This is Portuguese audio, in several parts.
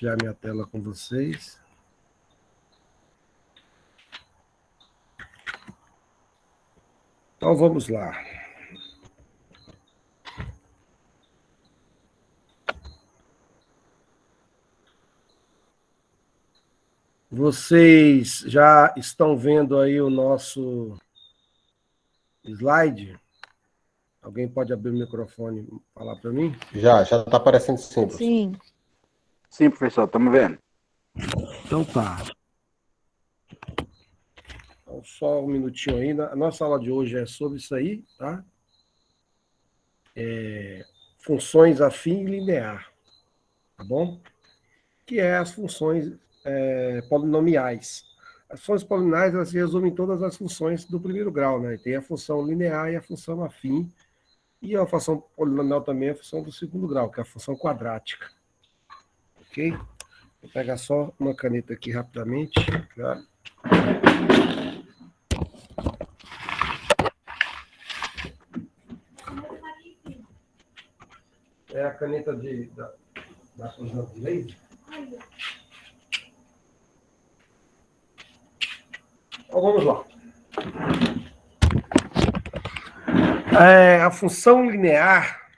compartilhar minha tela com vocês. Então, vamos lá. Vocês já estão vendo aí o nosso slide? Alguém pode abrir o microfone e falar para mim? Já está aparecendo sim, professor. Sim. Sim, professor, estamos vendo. Então tá. Então, só um minutinho ainda. A nossa aula de hoje é sobre isso aí, tá? Funções afim e linear, tá bom? Que é as funções polinomiais. As funções polinomiais, elas se resumem em todas as funções do primeiro grau, né? Tem a função linear e a função afim. E a função polinomial também é a função do segundo grau, que é a função quadrática. Ok? Vou pegar só uma caneta aqui rapidamente. Tá? É a caneta da cozinha de leite? Então vamos lá. A função linear,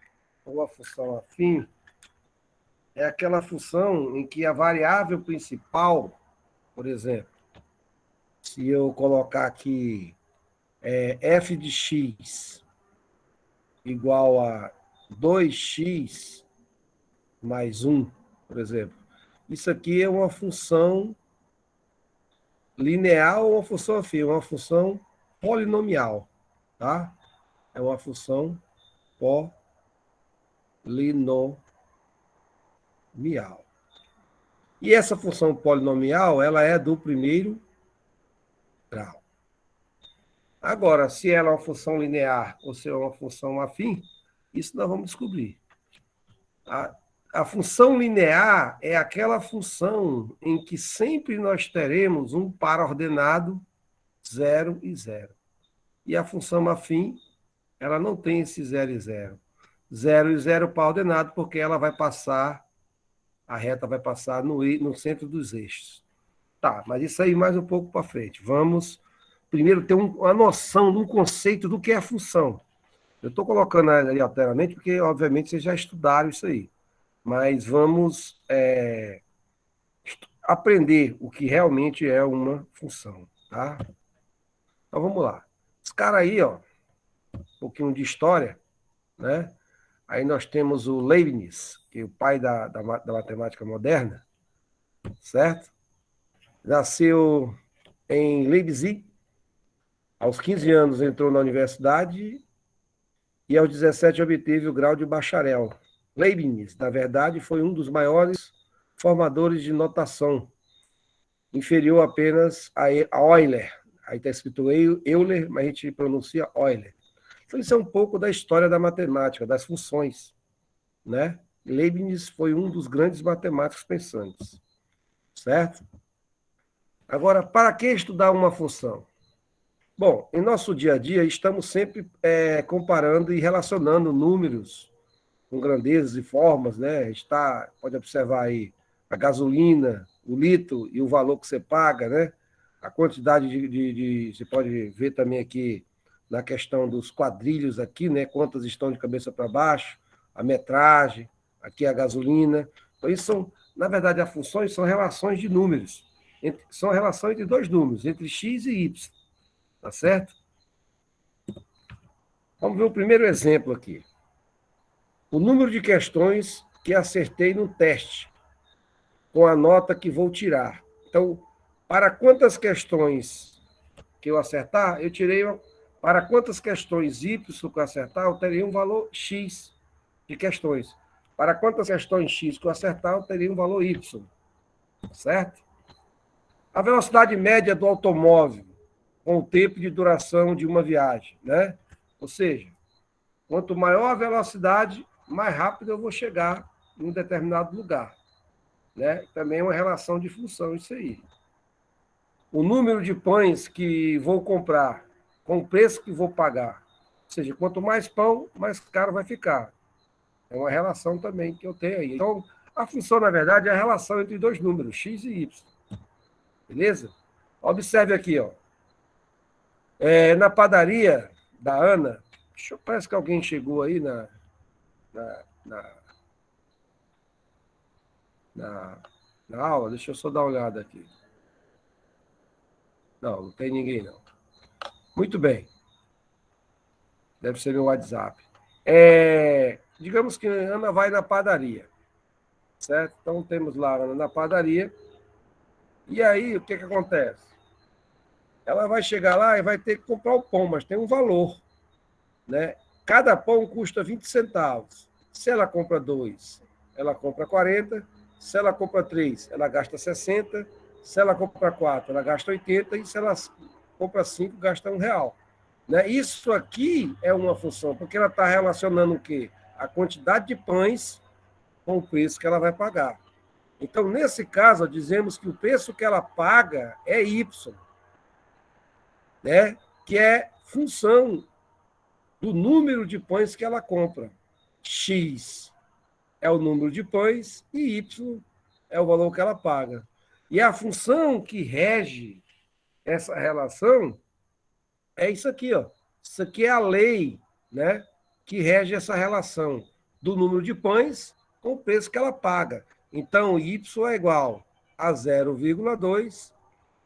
ou a função afim, é aquela função em que a variável principal, por exemplo, se eu colocar aqui f de x igual a 2x mais 1, por exemplo, isso aqui é uma função linear ou uma função afim, uma função polinomial, tá? É uma função polinomial. E essa função polinomial, ela é do primeiro grau. Agora, se ela é uma função linear ou se é uma função afim, isso nós vamos descobrir. A função linear é aquela função em que sempre nós teremos um par ordenado 0 e 0. E a função afim, ela não tem esse 0 e 0. 0 e 0 par ordenado, porque ela vai passar, a reta vai passar no centro dos eixos. Tá, mas isso aí mais um pouco para frente. Vamos primeiro ter uma noção de um conceito do que é a função. Eu estou colocando aleatoriamente porque, obviamente, vocês já estudaram isso aí. Mas vamos aprender o que realmente é uma função, tá? Então, vamos lá. Esse cara aí, ó, um pouquinho de história, né? Aí nós temos o Leibniz, que é o pai da matemática moderna, certo? Nasceu em Leipzig, aos 15 anos entrou na universidade e aos 17 obteve o grau de bacharel. Leibniz, na verdade, foi um dos maiores formadores de notação, inferior apenas a Euler. Aí está escrito Euler, mas a gente pronuncia Euler. Então, isso é um pouco da história da matemática, das funções, né? Leibniz foi um dos grandes matemáticos pensantes, certo? Agora, para que estudar uma função? Bom, em nosso dia a dia, estamos sempre comparando e relacionando números com grandezas e formas, né? Pode observar aí a gasolina, o litro e o valor que você paga, né? A quantidade você pode ver também aqui na questão dos quadrilhos aqui, né? Quantas estão de cabeça para baixo, a metragem, aqui a gasolina. Então, isso são, na verdade, as funções são relações de números. São relações de dois números, entre x e y. Tá certo? Vamos ver o primeiro exemplo aqui. O número de questões que acertei no teste, com a nota que vou tirar. Então, para quantas questões que eu acertar, eu tirei. Para quantas questões y que eu acertar, eu teria um valor x de questões. Para quantas questões x que eu acertar, eu teria um valor y. Certo? A velocidade média do automóvel, com o tempo de duração de uma viagem, né? Ou seja, quanto maior a velocidade, mais rápido eu vou chegar em um determinado lugar, né? Também é uma relação de função isso aí. O número de pães que vou comprar com o preço que vou pagar. Ou seja, quanto mais pão, mais caro vai ficar. É uma relação também que eu tenho aí. Então, A função, na verdade, é a relação entre dois números, x e y. Beleza? Observe aqui, ó. Na padaria da Ana, parece que alguém chegou aí na aula. Deixa eu só dar uma olhada aqui. Não tem ninguém, não. Muito bem. Deve ser meu WhatsApp. Digamos que a Ana vai na padaria. Certo? Então, temos lá a Ana na padaria. E aí, o que acontece? Ela vai chegar lá e vai ter que comprar o pão, mas tem um valor. Né? Cada pão custa 20 centavos. Se ela compra 2, ela compra 40. Se ela compra 3, ela gasta 60. Se ela compra 4, ela gasta 80. E se ela compra 5, gasta R$1. Né? Isso aqui é uma função, porque ela está relacionando o quê? A quantidade de pães com o preço que ela vai pagar. Então, nesse caso, dizemos que o preço que ela paga é Y, né? Que é função do número de pães que ela compra. X é o número de pães e Y é o valor que ela paga. E a função que rege essa relação é isso aqui, ó. Isso aqui é a lei, né, que rege essa relação do número de pães com o preço que ela paga. Então, Y é igual a 0,2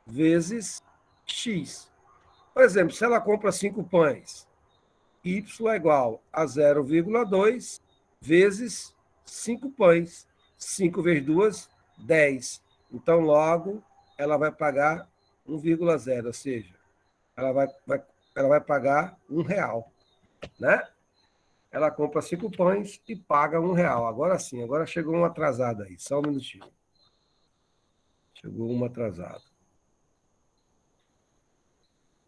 vezes X. Por exemplo, se ela compra 5 pães, Y é igual a 0,2 vezes 5 pães. 5 vezes 2, 10. Então, logo, ela vai pagar 1,0, ou seja, ela vai pagar R$1, né? Ela compra 5 pães e paga R$1. Agora sim, agora chegou uma atrasada aí, só um minutinho. Chegou uma atrasada.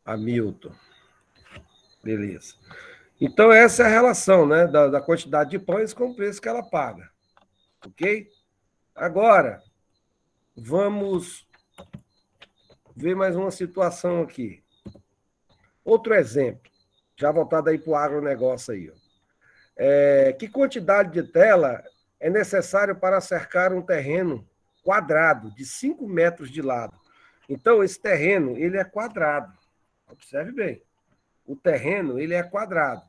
Hamilton. Beleza. Então, essa é a relação, né, da quantidade de pães com o preço que ela paga. Ok? Agora, vamos ver mais uma situação aqui. Outro exemplo, já voltado aí para o agronegócio aí. Ó. Que quantidade de tela é necessário para cercar um terreno quadrado de 5 metros de lado? Então, esse terreno, ele é quadrado. Observe bem. O terreno, ele é quadrado.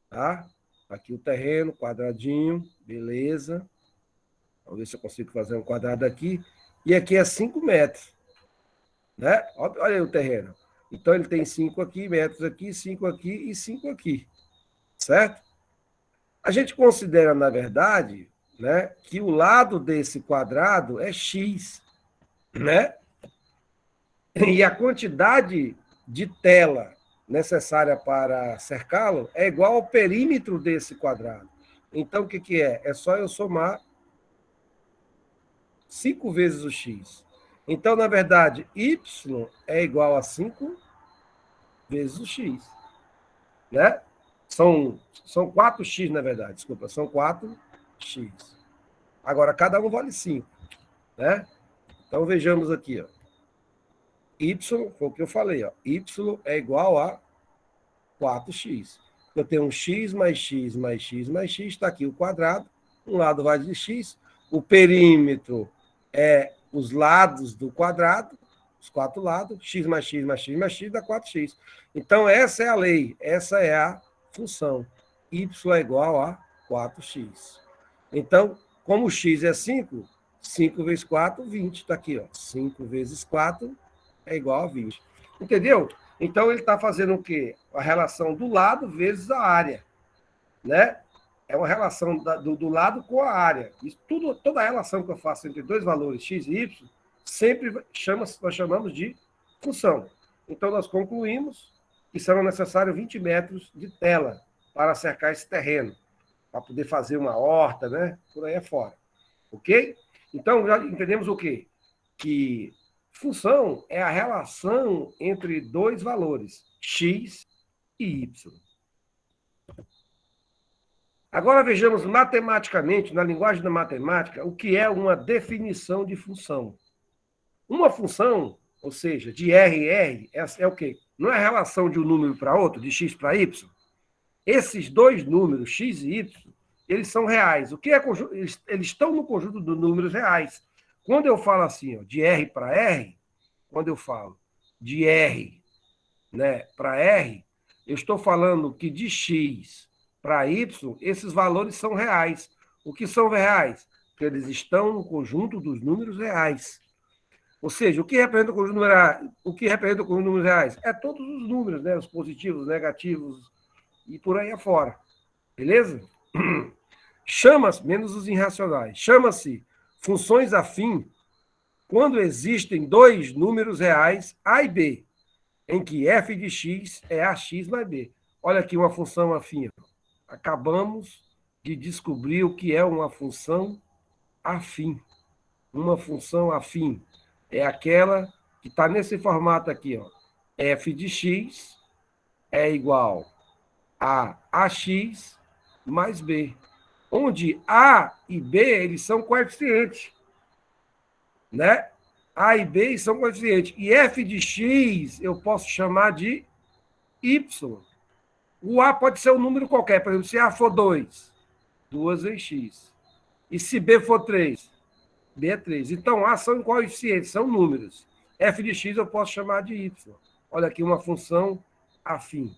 Tá? Aqui o terreno, quadradinho, beleza. Vamos ver se eu consigo fazer um quadrado aqui. E aqui é 5 metros. Né? Olha aí o terreno. Então, ele tem 5 aqui, metros aqui, 5 aqui e 5 aqui. Certo? A gente considera, na verdade, né, que o lado desse quadrado é X. Né? E a quantidade de tela necessária para cercá-lo é igual ao perímetro desse quadrado. Então, o que é? É só eu somar 5 vezes o x. Então, na verdade, y é igual a 5 vezes o x. Né? São 4x, na verdade. Desculpa, são 4x. Agora, cada um vale 5. Né? Então, vejamos aqui, ó. Y, foi o que eu falei, ó. Y é igual a 4x. Eu tenho um x mais x mais x mais x, está aqui o quadrado, um lado vai de x, o perímetro é os lados do quadrado, os 4 lados, x mais x mais x mais x dá 4x. Então, essa é a lei, essa é a função. Y é igual a 4x. Então, como o x é 5, 5 vezes 4, 20, está aqui, ó. 5 vezes 4 é igual a 20. Entendeu? Então, ele está fazendo o quê? A relação do lado vezes a área. Né? É uma relação do lado com a área. Isso, toda a relação que eu faço entre dois valores, x e y, sempre nós chamamos de função. Então, nós concluímos que serão necessários 20 metros de tela para cercar esse terreno, para poder fazer uma horta, né? Por aí afora. Ok? Então, já entendemos o quê? Que função é a relação entre dois valores, x e y. Agora vejamos matematicamente, na linguagem da matemática, o que é uma definição de função. Uma função, ou seja, de R em R, é o quê? Não é a relação de um número para outro, de x para y? Esses dois números, x e y, eles são reais. O que é conjunto? Eles estão no conjunto dos números reais. Quando eu falo assim, ó, de R para R, quando eu falo de R, né, para R, eu estou falando que de X para Y, esses valores são reais. O que são reais? Porque eles estão no conjunto dos números reais. Ou seja, o que representa o conjunto número reais? O que representa o conjunto de números reais? É todos os números, né? Os positivos, os negativos e por aí afora. Beleza? Chama-se, menos os irracionais, chama-se funções afim quando existem dois números reais, A e B, em que f de x é ax mais b. Olha aqui uma função afim. Acabamos de descobrir o que é uma função afim. Uma função afim é aquela que está nesse formato aqui, ó. F de x é igual a ax mais b, onde A e B eles são coeficientes, né? A e B são coeficientes. E f de x eu posso chamar de y. O A pode ser um número qualquer. Por exemplo, se A for 2, 2 vezes x. E se B for 3, B é 3. Então, A são coeficientes, são números. F de x eu posso chamar de y. Olha aqui uma função afim.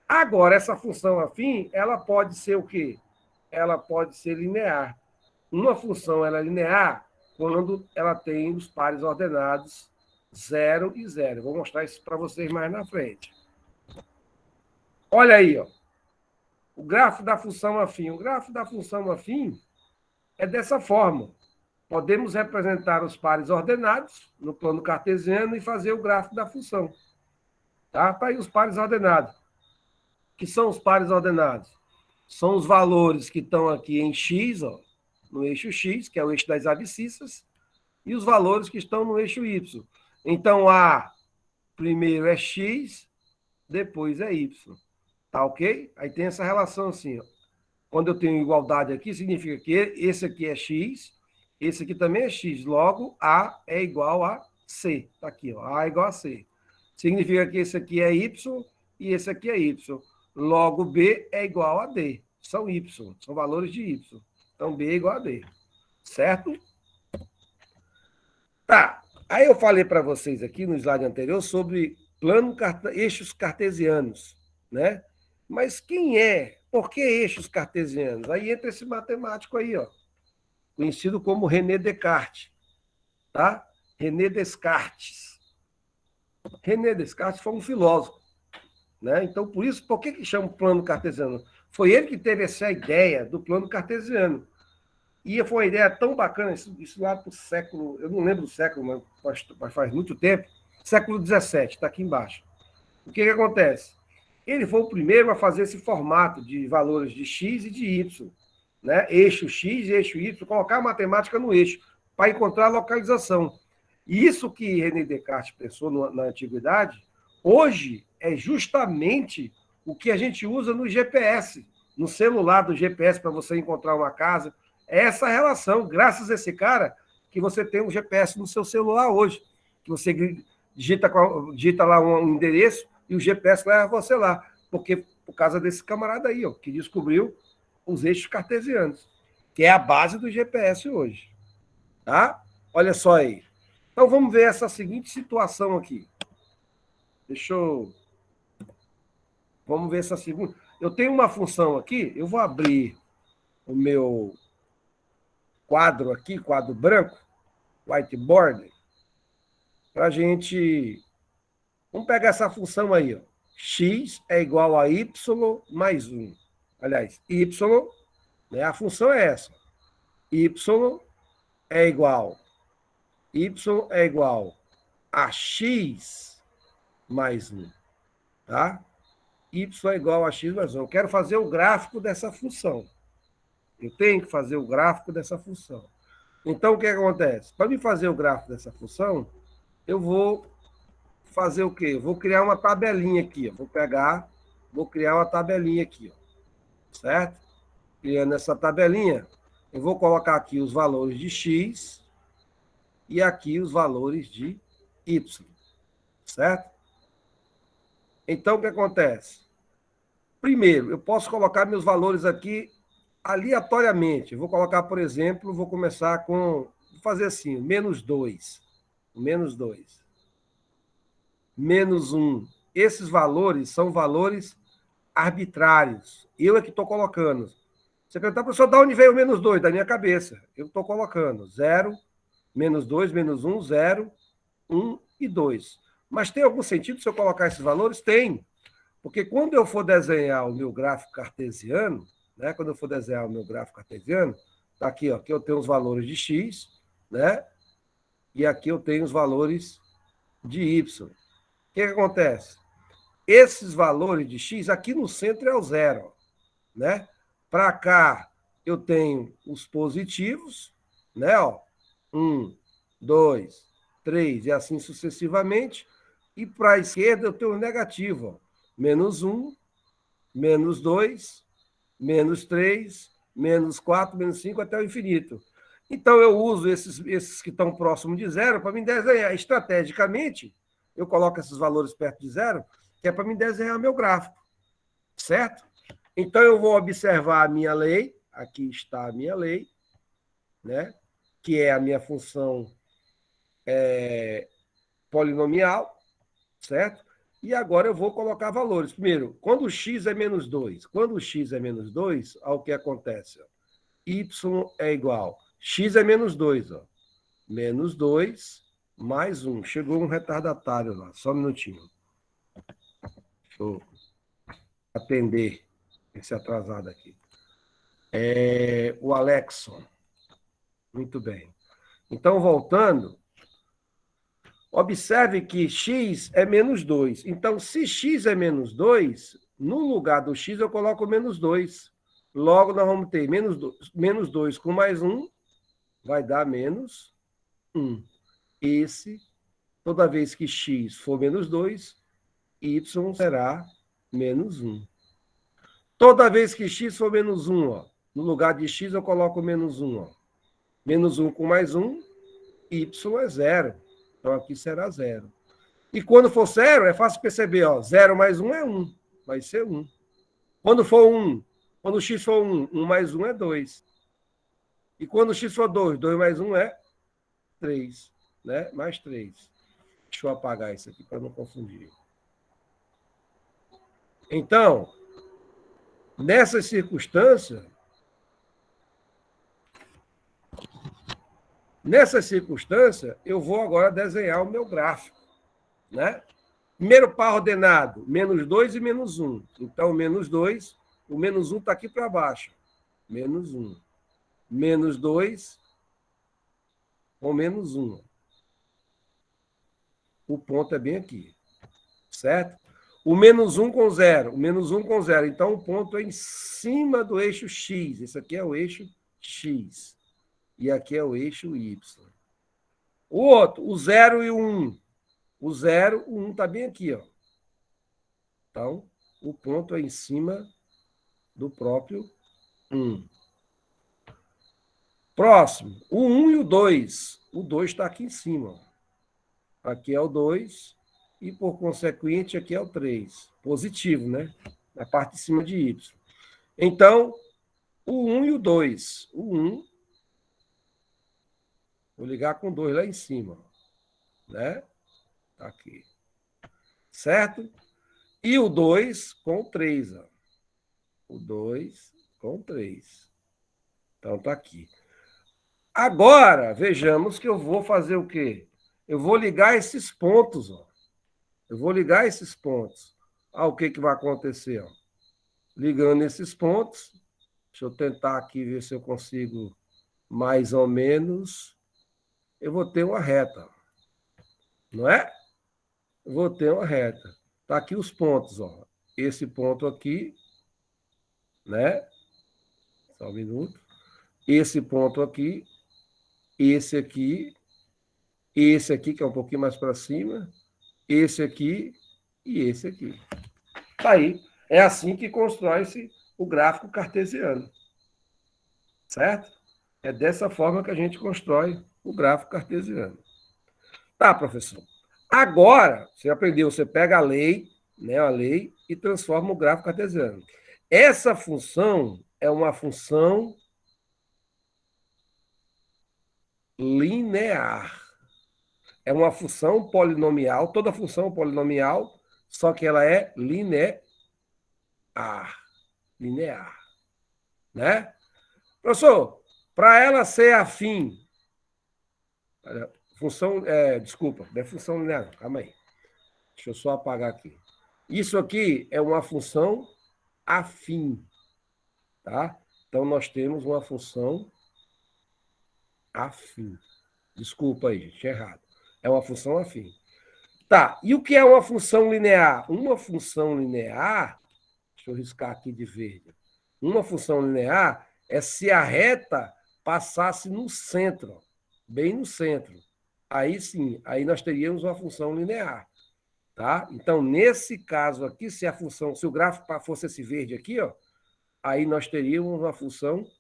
Agora, essa função afim, ela pode ser o quê? Ela pode ser linear. Uma função ela é linear quando ela tem os pares ordenados 0 e 0. Vou mostrar isso para vocês mais na frente. Olha aí, ó. O grafo da função afim. O grafo da função afim é dessa forma. Podemos representar os pares ordenados no plano cartesiano e fazer o gráfico da função. Tá? Tá aí os pares ordenados. O que são os pares ordenados? São os valores que estão aqui em x, ó, no eixo x, que é o eixo das abscissas, e os valores que estão no eixo y. Então, A primeiro é x, depois é y. Tá ok? Aí tem essa relação assim, ó. Quando eu tenho igualdade aqui, significa que esse aqui é x, esse aqui também é x. Logo, A é igual a C. Tá aqui, ó. A é igual a C. Significa que esse aqui é y e esse aqui é y. Logo, B é igual a D. São y, são valores de y. Então, B é igual a D. Certo? Tá. Aí eu falei para vocês aqui no slide anterior sobre eixos cartesianos, né? Mas quem é? Por que eixos cartesianos? Aí entra esse matemático aí, ó, conhecido como René Descartes, tá? René Descartes. René Descartes foi um filósofo, né? Então, por isso, por que chama plano cartesiano? Foi ele que teve essa ideia do plano cartesiano. E foi uma ideia tão bacana, isso lá para o século, eu não lembro do século, mas faz muito tempo, século XVII, está aqui embaixo. O que acontece? Ele foi o primeiro a fazer esse formato de valores de x e de y, né? Eixo x e eixo y, colocar a matemática no eixo, para encontrar a localização. E isso que René Descartes pensou na antiguidade, hoje é justamente o que a gente usa no GPS, no celular do GPS para você encontrar uma casa. É essa relação, graças a esse cara, que você tem um GPS no seu celular hoje, que você digita lá um endereço e o GPS leva você lá, porque por causa desse camarada aí, ó, que descobriu os eixos cartesianos, que é a base do GPS hoje. Tá? Olha só aí. Então vamos ver essa seguinte situação aqui. Vamos ver essa segunda. Eu tenho uma função aqui, eu vou abrir o meu quadro aqui, quadro branco, whiteboard, para a gente... Vamos pegar essa função aí, ó. X é igual a y mais 1. Aliás, y, né, a função é essa. Y é igual a x mais 1. Tá? Y é igual a x mais 1. Eu quero fazer o gráfico dessa função. Eu tenho que fazer o gráfico dessa função. Então, o que acontece? Para me fazer o gráfico dessa função, eu vou fazer o quê? Eu vou criar uma tabelinha aqui. Ó. Vou criar uma tabelinha aqui. Ó. Certo? Criando essa tabelinha, eu vou colocar aqui os valores de x e aqui os valores de y. Certo? Então, o que acontece? Primeiro, eu posso colocar meus valores aqui aleatoriamente. Vou colocar, por exemplo, vou começar com... Vou fazer assim, menos 2. Menos 2. Menos 1. Esses valores são valores arbitrários. Eu é que estou colocando. Você perguntar, professor, de onde veio o menos 2? Da minha cabeça. Eu estou colocando 0, menos 2, menos 1, 0, 1 e 2. Mas tem algum sentido se eu colocar esses valores? Tem. Porque quando eu for desenhar o meu gráfico cartesiano, né? Quando eu for desenhar o meu gráfico cartesiano, tá aqui, ó, aqui eu tenho os valores de x, né? E aqui eu tenho os valores de y. O que acontece? Esses valores de x, aqui no centro é o 0, né? Para cá, eu tenho os positivos, né? Ó, 1, 2, 3 e assim sucessivamente. E para a esquerda, eu tenho o negativo, ó, menos 1, menos 2, menos 3, menos 4, menos 5, até o infinito. Então, eu uso esses que estão próximos de 0 para me desenhar. Estrategicamente, eu coloco esses valores perto de 0, que é para me desenhar meu gráfico, certo? Então, eu vou observar a minha lei, aqui está a minha lei, né? Que é a minha função polinomial, certo? E agora eu vou colocar valores. Primeiro, quando o x é menos 2, quando o x é menos 2, olha o que acontece. Ó. Y é igual. X é menos 2, ó. Menos 2 mais 1. Chegou um retardatário lá, só um minutinho. Deixa eu atender esse atrasado aqui. O Alexson. Muito bem. Então, voltando, observe que x é menos 2. Então, se x é menos 2, no lugar do x eu coloco menos 2. Logo, nós vamos ter menos 2 com mais 1, vai dar menos 1. Toda vez que x for menos 2, y será menos 1. Toda vez que x for menos 1, ó, no lugar de x eu coloco menos 1. Ó. Menos 1 com mais 1, y é 0. Então, aqui será 0. E quando for 0, é fácil perceber. Ó, 0 mais 1 é 1. Vai ser 1. Quando for 1, quando x for 1, 1 mais 1 é 2. E quando x for 2, 2 mais 1 é 3. Né? Mais 3. Deixa eu apagar isso aqui para não confundir. Então, nessa circunstância, eu vou agora desenhar o meu gráfico. Né? Primeiro par ordenado, menos 2 e menos 1. Então, menos 2, o menos 1 está aqui para baixo. Menos 1. Menos 2 com menos 1. O ponto é bem aqui. Certo? O menos 1 com 0. O menos 1 com 0. Então, o ponto é em cima do eixo X. Esse aqui é o eixo X. E aqui é o eixo Y. O outro, o 0 e o 1. O 0, o 1 está bem aqui. Ó. Então, o ponto é em cima do próprio 1. Próximo, o 1 e o 2. O 2 está aqui em cima. Ó. Aqui é o 2 e, por consequente, aqui é o 3. Positivo, né? Na parte de cima de Y. Então, o 1 e o 2. O 1, vou ligar com 2 lá em cima. Né? Tá aqui. Certo? E o 2 com 3. Ó. O 2 com 3. Então, tá aqui. Agora, vejamos que eu vou fazer o quê? Eu vou ligar esses pontos. Ó. Eu vou ligar esses pontos. O que vai acontecer? Ó? Ligando esses pontos. Deixa eu tentar aqui ver se eu consigo mais ou menos. Eu vou ter uma reta. Não é? Eu vou ter uma reta. Tá aqui os pontos. Ó. Esse ponto aqui. Né? Só um minuto. Esse ponto aqui. Esse aqui. Esse aqui, que é um pouquinho mais para cima. Esse aqui e esse aqui. Tá aí. É assim que constrói-se o gráfico cartesiano. Certo? É dessa forma que a gente constrói o gráfico cartesiano. Tá, professor. Agora, você aprendeu, você pega a lei, né, a lei, e transforma o gráfico cartesiano. Essa função é uma função linear. É uma função polinomial, toda função polinomial, só que ela é linear. Linear. Né? Professor, para ela ser afim, função, desculpa, não é função linear, calma aí. Deixa eu só apagar aqui. Isso aqui é uma função afim, tá? Então, nós temos uma função afim. Desculpa aí, gente, errado. É uma função afim. Tá, e o que é uma função linear? Uma função linear, deixa eu riscar aqui de verde. Uma função linear é se a reta passasse no centro, bem no centro. Aí sim, aí nós teríamos uma função linear. Tá? Então, nesse caso aqui, se o gráfico fosse esse verde aqui, ó, aí nós teríamos uma função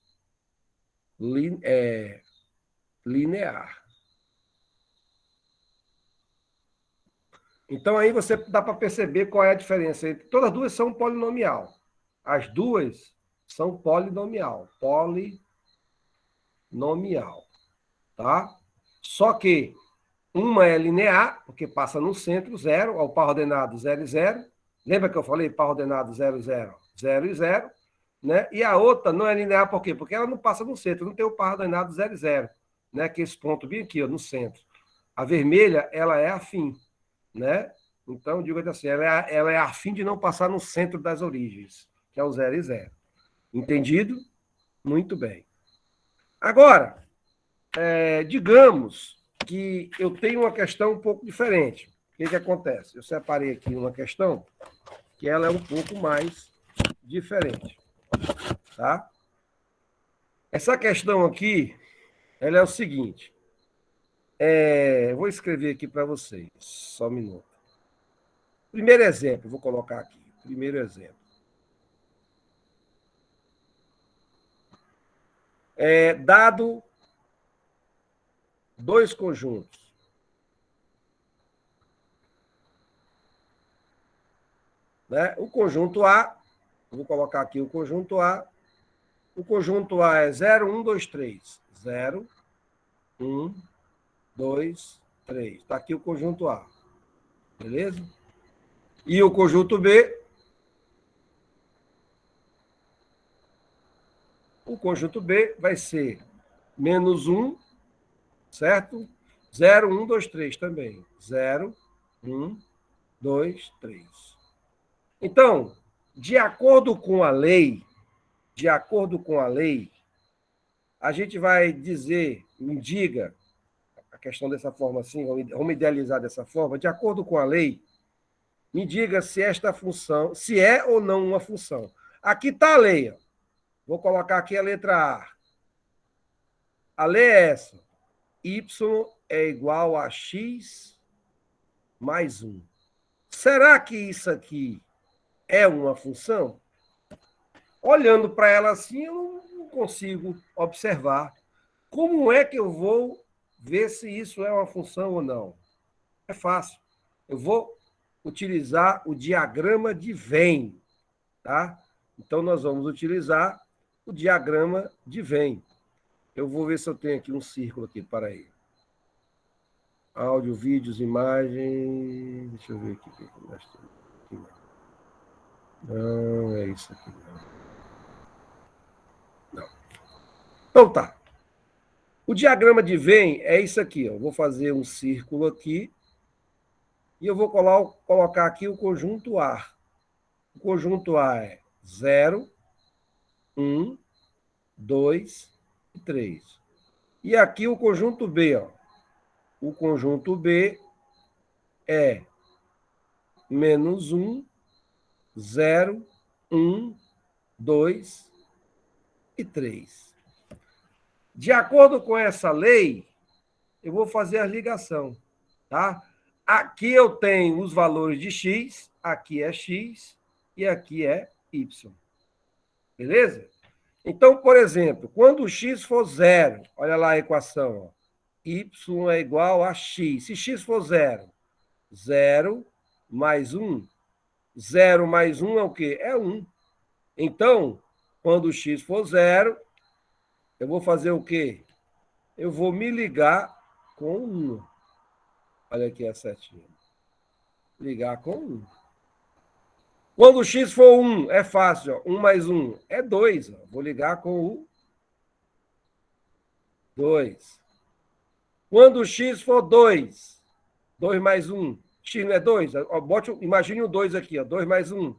linear. Então, aí você dá para perceber qual é a diferença entre. Todas as duas são polinomial. As duas são polinomial. Polinomial. Tá? Só que uma é linear, porque passa no centro, 0, ao par ordenado 0 e 0. Lembra que eu falei par ordenado 0, 0, 0 e 0? Né? E a outra não é linear, por quê? Porque ela não passa no centro, não tem o par ordenado 0 e 0. Né? Que esse ponto bem aqui, ó, no centro. A vermelha, ela é afim. Né? Então, digo assim, ela é afim de não passar no centro das origens, que é o 0 e 0. Entendido? Muito bem. Agora, digamos que eu tenho uma questão um pouco diferente. O que acontece? Eu separei aqui uma questão que ela é um pouco mais diferente. Tá? Essa questão aqui, ela é o seguinte. Eu vou escrever aqui para vocês, só um minuto. Primeiro exemplo, vou colocar aqui. Primeiro exemplo. Dado dois conjuntos. Né? O conjunto A, vou colocar aqui o conjunto A. O conjunto A é 0, 1, 2, 3. 0, 1, 2, 3. Está aqui o conjunto A. Beleza? E o conjunto B. O conjunto B vai ser menos 1, certo? 0, 1, 2, 3 também. 0, 1, 2, 3. Então, de acordo com a lei, a gente vai dizer, diga a questão dessa forma assim, vamos idealizar dessa forma, de acordo com a lei, me diga se esta função, se é ou não uma função. Aqui está a lei, ó. Vou colocar aqui a letra A. A lei é essa. Y é igual a x mais 1. Será que isso aqui é uma função? Olhando para ela assim, eu não consigo observar. Como é que eu vou ver se isso é uma função ou não? É fácil. Eu vou utilizar o diagrama de Venn, tá? Então, nós vamos utilizar o diagrama de Venn. Eu vou ver se eu tenho aqui um círculo aqui, para aí. Áudio, vídeos, imagens... Deixa eu ver aqui. Não, é isso aqui. Não. Então, tá. O diagrama de Venn é isso aqui. Ó. Vou fazer um círculo aqui e eu vou colocar aqui o conjunto A. O conjunto A é 0, 1, 2 e 3. E aqui o conjunto B. Ó. O conjunto B é menos 1, 0, 1, 2 e 3. De acordo com essa lei, eu vou fazer a ligação. Tá? Aqui eu tenho os valores de x, aqui é x e aqui é y. Beleza? Então, por exemplo, quando o x for 0, olha lá a equação, ó, y é igual a x. Se x for 0, 0 mais 1. 0 mais 1 é o quê? É 1. Então, Quando x for 0, eu vou fazer o quê? Eu vou me ligar com 1. Olha aqui a setinha. Ligar com 1. Quando x for 1, é fácil. Ó. 1 mais 1 é 2. Ó. Vou ligar com o 2. Quando x for 2, 2 mais 1, x não é 2? Imagine o 2 aqui. Ó. 2 mais 1,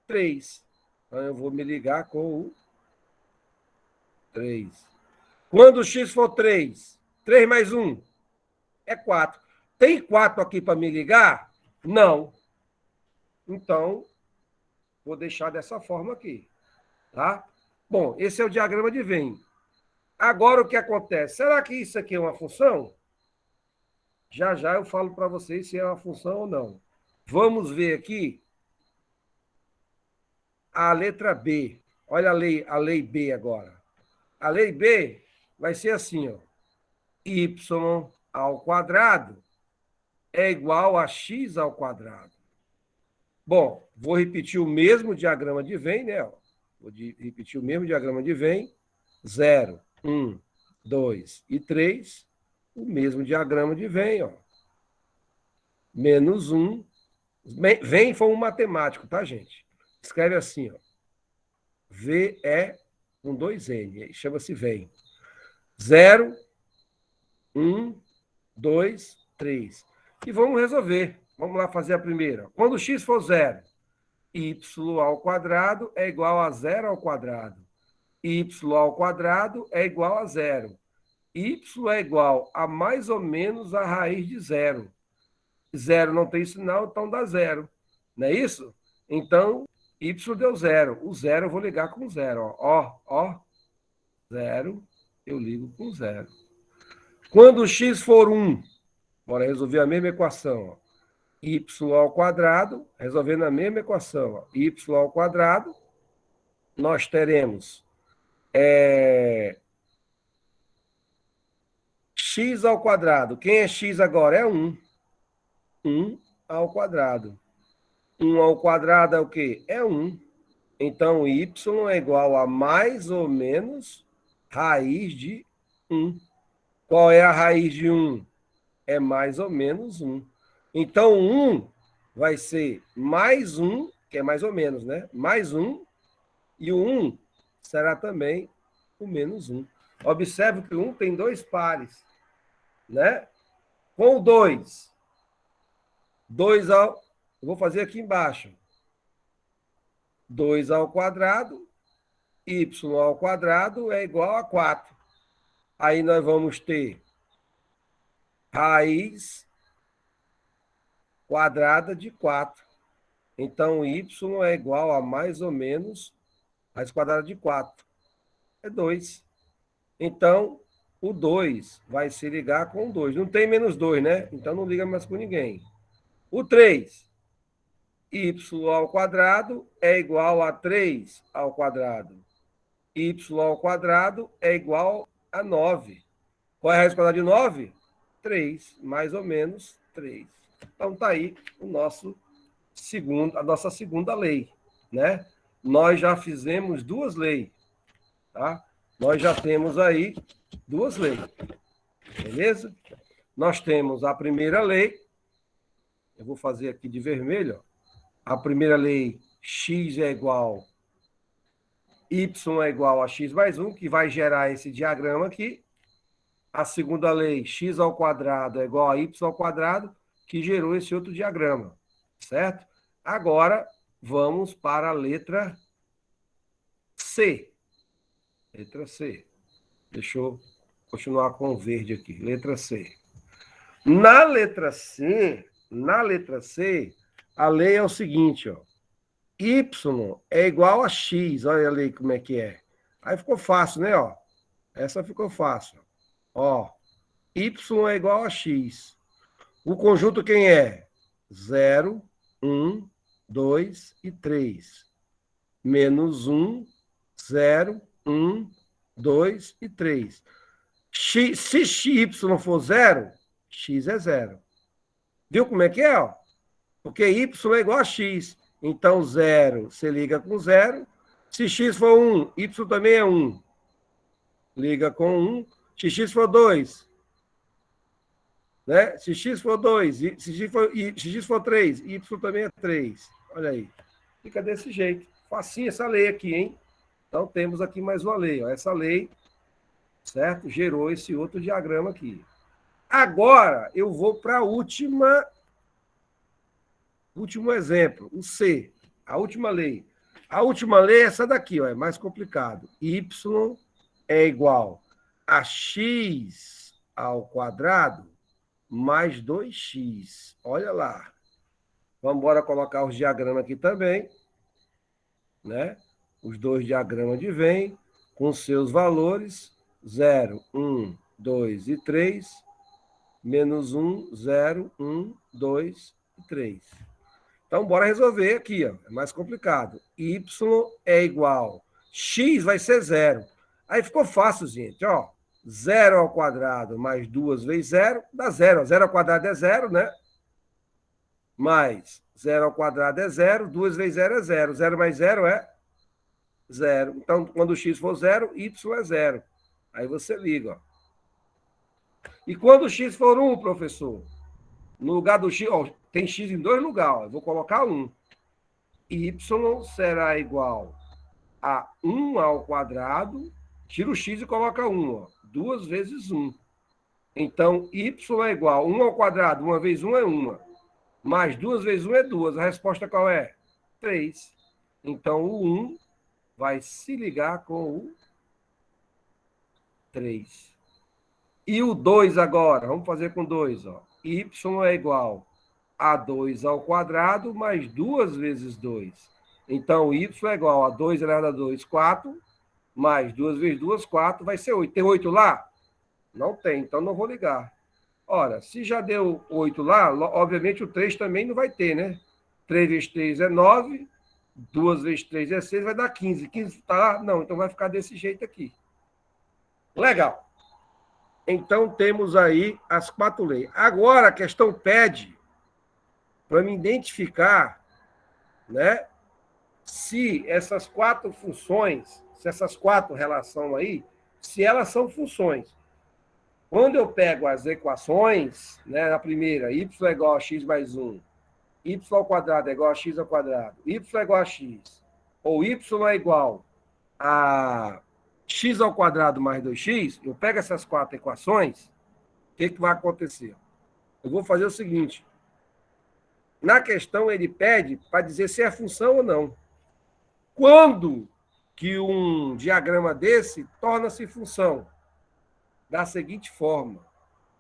3. Então, eu vou me ligar com o 3. Quando x for 3, 3 mais 1 é 4. Tem 4 aqui para me ligar? Não. Então, vou deixar dessa forma aqui. Tá? Bom, esse é o diagrama de Venn. Agora, o que acontece? Será que isso aqui é uma função? Já já eu falo para vocês se é uma função ou não. Vamos ver aqui a letra B. Olha a lei B agora. A lei B vai ser assim, ó. Y ao quadrado é igual a x ao quadrado. Bom, vou repetir o mesmo diagrama de Venn, né? Vou repetir o mesmo diagrama de Venn. 0, 1, 2 e 3. O mesmo diagrama de Venn, ó. Menos 1. Venn foi um matemático, tá, gente? Escreve assim, ó. VE com 2N. Chama-se Venn. 0, 1, 2, 3. E vamos resolver. Vamos lá fazer a primeira. Quando x for 0, y ao quadrado é igual a 0 ao quadrado. Y ao quadrado é igual a 0. Y é igual a mais ou menos a raiz de 0. 0 não tem sinal, então dá 0. Não é isso? Então, y deu 0. O 0 eu vou ligar com 0. Ó. 0, eu ligo com 0. Quando x for 1, bora resolver a mesma equação. Ó. Y ao quadrado, resolvendo a mesma equação. Ó. Y ao quadrado, nós teremos x ao quadrado. Quem é x agora? É 1. 1 ao quadrado. 1 ao quadrado é o quê? É 1. Então, y é igual a mais ou menos raiz de 1. Qual é a raiz de 1? É mais ou menos 1. Então, 1 vai ser mais 1, que é mais ou menos, né? Mais 1, e o 1 será também o menos 1. Observe que o 1 tem 2 pares, né? Com o 2, 2 ao... Eu vou fazer aqui embaixo. 2 ao quadrado, y ao quadrado é igual a 4. Aí nós vamos ter raiz quadrada de 4. Então, y é igual a mais ou menos raiz quadrada de 4. É 2. Então, o 2 vai se ligar com o 2. Não tem menos 2, né? Então, não liga mais com ninguém. O 3. Y ao quadrado é igual a 3 ao quadrado. Y ao quadrado é igual a 9. Qual é a raiz quadrada de 9? 3, mais ou menos 3. Então, está aí a nossa segunda lei, né? Nós já fizemos 2 leis, tá? Nós já temos aí 2 leis, beleza? Nós temos a primeira lei, eu vou fazer aqui de vermelho, ó. A primeira lei, x é igual, y é igual a x mais 1, que vai gerar esse diagrama aqui. A segunda lei, x ao quadrado é igual a y ao quadrado, que gerou esse outro diagrama, certo? Agora, vamos para a letra C. Letra C. Deixa eu continuar com o verde aqui. Letra C. Na letra C, a lei é o seguinte, ó. Y é igual a x. Olha a lei como é que é. Aí ficou fácil, né? Ó. Essa ficou fácil. Ó. Y é igual a x. O conjunto quem é? 0, 1, 2 e 3. Menos 1, 0, 1, 2 e 3. Se y for 0, x é 0. Viu como é que é? Ó? Porque y é igual a x. Então, 0 se liga com 0. Se x for 1, y também é 1. Liga com 1. Se x for 2, né? Se x for 2, se x for 3, y também é 3. Olha aí. Fica desse jeito. Facinho essa lei aqui, hein? Então, temos aqui mais uma lei. Ó. Essa lei, certo? Gerou esse outro diagrama aqui. Agora, eu vou para o último exemplo, o C, a última lei. A última lei é essa daqui, ó, é mais complicado. Y é igual a x ao quadrado mais 2x. Olha lá. Vamos embora colocar os diagramas aqui também, né? Os dois diagramas de Venn, com seus valores, 0, 1, 2 e 3, menos 1, 0, 1, 2 e 3. Então, bora resolver aqui, ó. É mais complicado. Y é igual. X vai ser 0. Aí ficou fácil, gente, ó. 0 ao quadrado mais 2 vezes 0 dá 0. 0 ao quadrado é 0, né? Mais 0 ao quadrado é 0. 2 vezes 0 é 0. 0 mais 0 é 0. Então, quando x for 0, y é 0. Aí você liga, ó. E quando x for 1, professor? No lugar do x, ó, tem x em dois lugares, ó, eu vou colocar 1. Y será igual a 1 ao quadrado, tira o x e coloca 1, ó, 2 vezes 1. Então, y é igual a 1 ao quadrado, 1 vezes 1 é 1, mais 2 vezes 1 é 2. A resposta qual é? 3. Então, o 1 vai se ligar com o 3. E o 2 agora, vamos fazer com 2, ó. Y é igual a 2 ao quadrado mais 2 vezes 2. Então, y é igual a 2 elevado a 2, 4, mais 2 vezes 2, 4, vai ser 8. Tem 8 lá? Não tem, então não vou ligar. Ora, se já deu 8 lá, obviamente o 3 também não vai ter, né? 3 vezes 3 é 9, 2 vezes 3 é 6, vai dar 15. 15 está lá? Não, então vai ficar desse jeito aqui. Legal. Então, temos aí as 4 leis. Agora, a questão pede para me identificar, né, se essas 4 funções, se essas 4 relações aí, se elas são funções. Quando eu pego as equações, né, na primeira, y é igual a x mais 1, y ao quadrado é igual a x ao quadrado, y é igual a x, ou y é igual a x ao quadrado mais 2x, eu pego essas 4 equações, o que vai acontecer? Eu vou fazer o seguinte. Na questão, ele pede para dizer se é função ou não. Quando que um diagrama desse torna-se função? Da seguinte forma.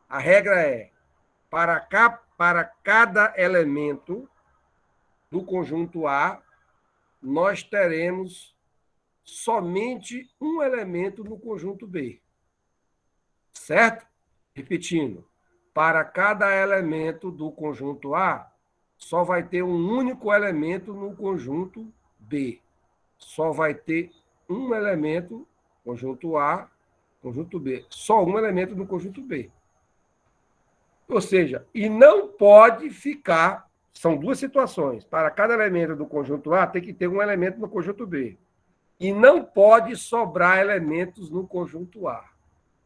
A regra é, para cada elemento do conjunto A, nós teremos somente um elemento no conjunto B. Certo? Repetindo. Para cada elemento do conjunto A, só vai ter um único elemento no conjunto B. Só vai ter um elemento, conjunto A, conjunto B. Só um elemento no conjunto B. Ou seja, e não pode ficar, são 2 situações. Para cada elemento do conjunto A, tem que ter um elemento no conjunto B. E não pode sobrar elementos no conjunto A,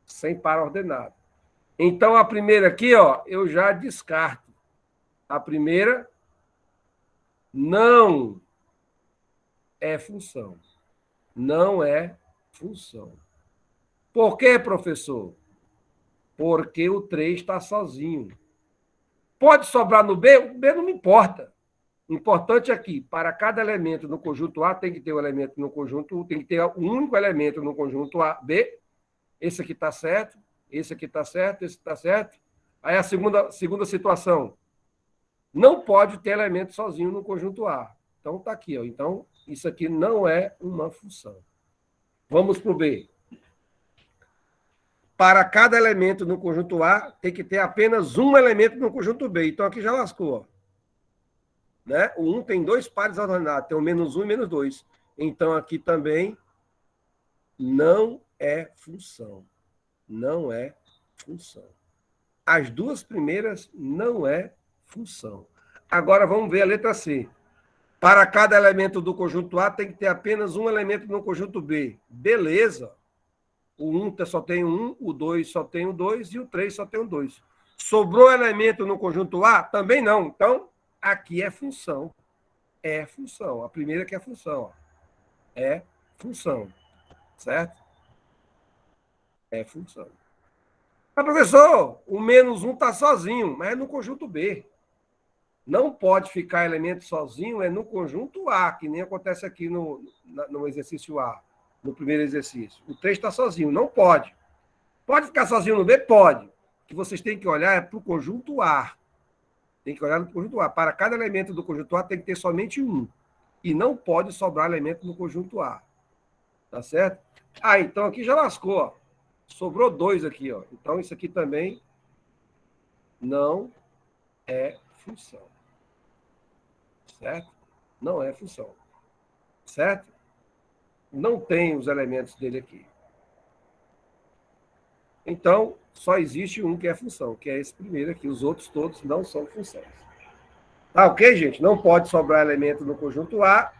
sem par ordenado. Então, a primeira aqui, ó, eu já descarto. A primeira não é função. Não é função. Por quê, professor? Porque o 3 está sozinho. Pode sobrar no B? O B não me importa. O importante aqui, para cada elemento no conjunto A, tem que ter um elemento no conjunto, tem que ter um único elemento no conjunto A, B. Esse aqui está certo, esse aqui está certo, esse está certo. Aí a segunda situação. Não pode ter elemento sozinho no conjunto A. Então está aqui, ó. Então, isso aqui não é uma função. Vamos para o B. Para cada elemento no conjunto A, tem que ter apenas um elemento no conjunto B. Então, aqui já lascou, ó. Né? O 1 tem 2 pares ordenados, tem o menos 1 e menos 2. Então, aqui também não é função. Não é função. As 2 primeiras não é função. Agora, vamos ver a letra C. Para cada elemento do conjunto A, tem que ter apenas um elemento no conjunto B. Beleza. O 1 só tem um, o 2 só tem o 2 e o 3 só tem o 2. Sobrou elemento no conjunto A? Também não. Então, aqui é função. É função. A primeira que é função. Ó. É função. Certo? É função. Mas, professor, o menos 1 está sozinho, mas é no conjunto B. Não pode ficar elemento sozinho, é no conjunto A, que nem acontece aqui no exercício A, no primeiro exercício. O 3 está sozinho, não pode. Pode ficar sozinho no B? Pode. O que vocês têm que olhar é para o conjunto A. Tem que olhar no conjunto A. Para cada elemento do conjunto A tem que ter somente um. E não pode sobrar elemento no conjunto A. Tá certo? Ah, então aqui já lascou. Ó. Sobrou 2 aqui. Ó. Então isso aqui também não é função. Certo? Não é função. Certo? Não tem os elementos dele aqui. Então, só existe um que é função, que é esse primeiro aqui. Os outros todos não são funções. Tá ok, gente? Não pode sobrar elemento no conjunto A.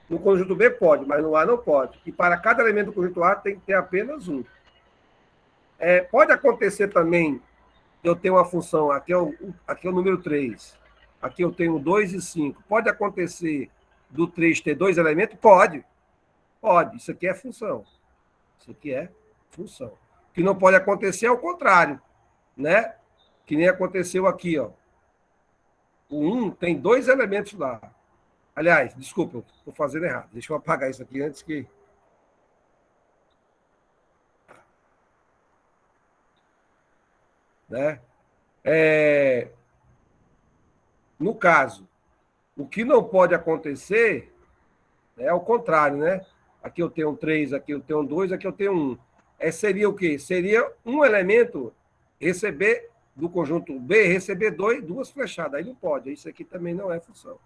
No conjunto B pode, mas no A não pode. E para cada elemento do conjunto A tem que ter apenas um. Pode acontecer também que eu tenho uma função, aqui é o número 3. Aqui eu tenho 2 e 5. Pode acontecer do 3 ter 2 elementos? Pode. Pode. Isso aqui é função. Isso aqui é função. O que não pode acontecer é o contrário, né? Que nem aconteceu aqui, ó. O 1 tem 2 elementos lá. Aliás, desculpa, estou fazendo errado. Deixa eu apagar isso aqui antes que... Né? No caso, o que não pode acontecer é o contrário, né? Aqui eu tenho 3, aqui eu tenho 2, aqui eu tenho 1. Seria o quê? Seria um elemento receber do conjunto B, receber 2 flechadas. Aí não pode. Isso aqui também não é função.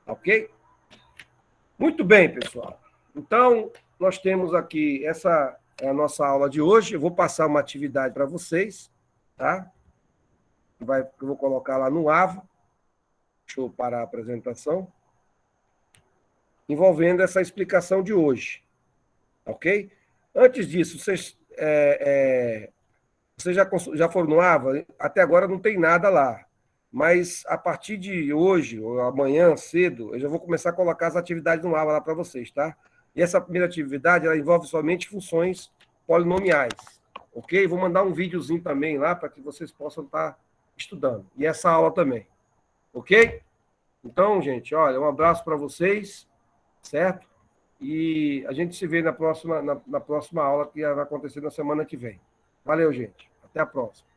Ok? Muito bem, pessoal. Então, nós temos aqui, essa é a nossa aula de hoje. Eu vou passar uma atividade para vocês, tá? Eu vou colocar lá no AVA. Deixa eu parar a apresentação. Envolvendo essa explicação de hoje. Ok? Antes disso, vocês já foram no AVA? Até agora não tem nada lá. Mas a partir de hoje, ou amanhã cedo, eu já vou começar a colocar as atividades no AVA lá para vocês, tá? E essa primeira atividade, ela envolve somente funções polinomiais. Ok? Vou mandar um videozinho também lá para que vocês possam estar estudando. E essa aula também. Ok? Então, gente, olha, um abraço para vocês, certo? E a gente se vê na próxima aula que vai acontecer na semana que vem. Valeu, gente. Até a próxima.